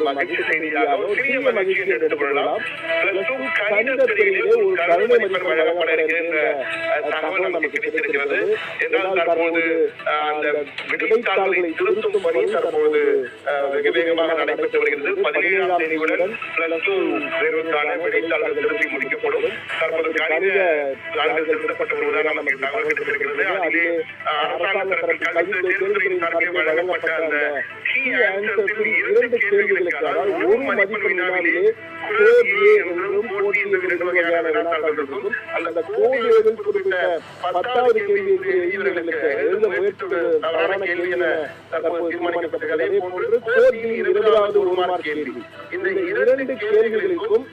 மகிழ்ச்சி செய்தியாக ஒரு சிறிய மகிழ்ச்சி என்று எடுத்துக்கொள்ளலாம். கணிதத்திலே ஒரு கருணை மதிப்பெண் வழங்கப்பட இருக்கின்ற தகவல் நமக்கு கிடைத்திருக்கிறது. என்றால் தற்போது அந்த விடைத்தாள்களை திருத்தும் பணி தற்போது வெகு வேகமாக நடைபெற்று வருகிறது. 17ஆம் தேதியுடன் +2 தேர்வுக்கான விடைத்தாள்கள் திருத்தி முடிக்கப்படும். தற்போது கணித தாள்கள் திருத்தப்பட்ட வருவதாக நமக்கு தகவல் கிடைத்திருக்கிறது. அதிலே அரசாங்க தரப்பில் கல்வித்துறையின் சார்பில் வழங்கப்பட்ட அந்த கீ ஆன்சர்ஸில் 2 கேள்விகளுக்கு, அதாவது ஒரு மதிப்பெண் வினாவிலே கோட் ஏ என்றும் போட்டி என்ற 2 வகையான வினாக்கள் இருக்கும். அந்த கோட் ஏவில் குறிப்பிட்ட 10வது கேள்விக்கு இவர்களுக்கு எழுத முயற்சி தவறான கேள்வி என தற்போது தீர்மானிக்கப்பட்டது. அதே போன்று கோட் பி 20வது 1 மார்க் கேள்வி. இந்த 2 கேள்விகளுக்கும்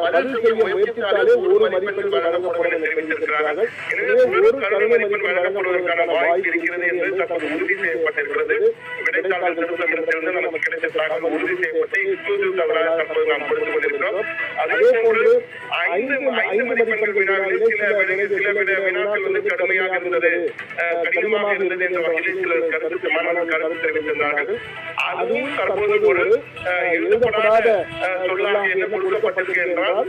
பதில் செய்ய முயற்சித்தாலே ஒரு மதிப்பெண் வழங்கப்படும் என தெரிவித்திருக்கிறார்கள். எனவே ஒரு கருணை மதிப்பெண் வழங்கப்படுவதற்கான வாய்ப்பு இருக்கிறது என்று தற்போது உறுதி செய்யப்பட்டிருக்கிறது. விடைத்தாள்கள் திருத்தப்பட்டிருக்கிறது. நமக்கு கிடைத்த தகவல் உறுதி செய்யப்பட்டு எக்ஸ்க்ளூசிவ் தகவலாக தற்போது நாம் கொடுத்துக் கொண்டிருக்கிறோம். அதே போன்று 5 மதிப்பெண்கள் வினாவிலே சில வினாக்கள் கடுமையாக இருந்தது, கடினமாக இருந்தது என்ற வகையில் சில கருத்து தெரிவித்திருந்தார்கள். அதுவும் தற்போது ஒரு எழுதப்படாத சொல்லாக என்ன கொடுக்கப்பட்டிருக்கு என்றால்,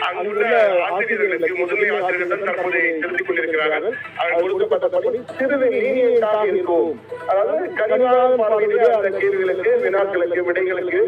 அங்குள்ள ஆசிரியர்களுக்கு முதன்மை ஆசிரியர்கள் தற்போது திருத்திக் கொண்டிருக்கிறார்கள். அவர்கள் கொடுக்கப்பட்டபடி சிறிது லீனியன்ட்டாக இருக்கும். அதாவது கடினமான பார்வையிலே அந்த கேள்விகளுக்கு, வினாக்களுக்கு, விடைகளுக்கு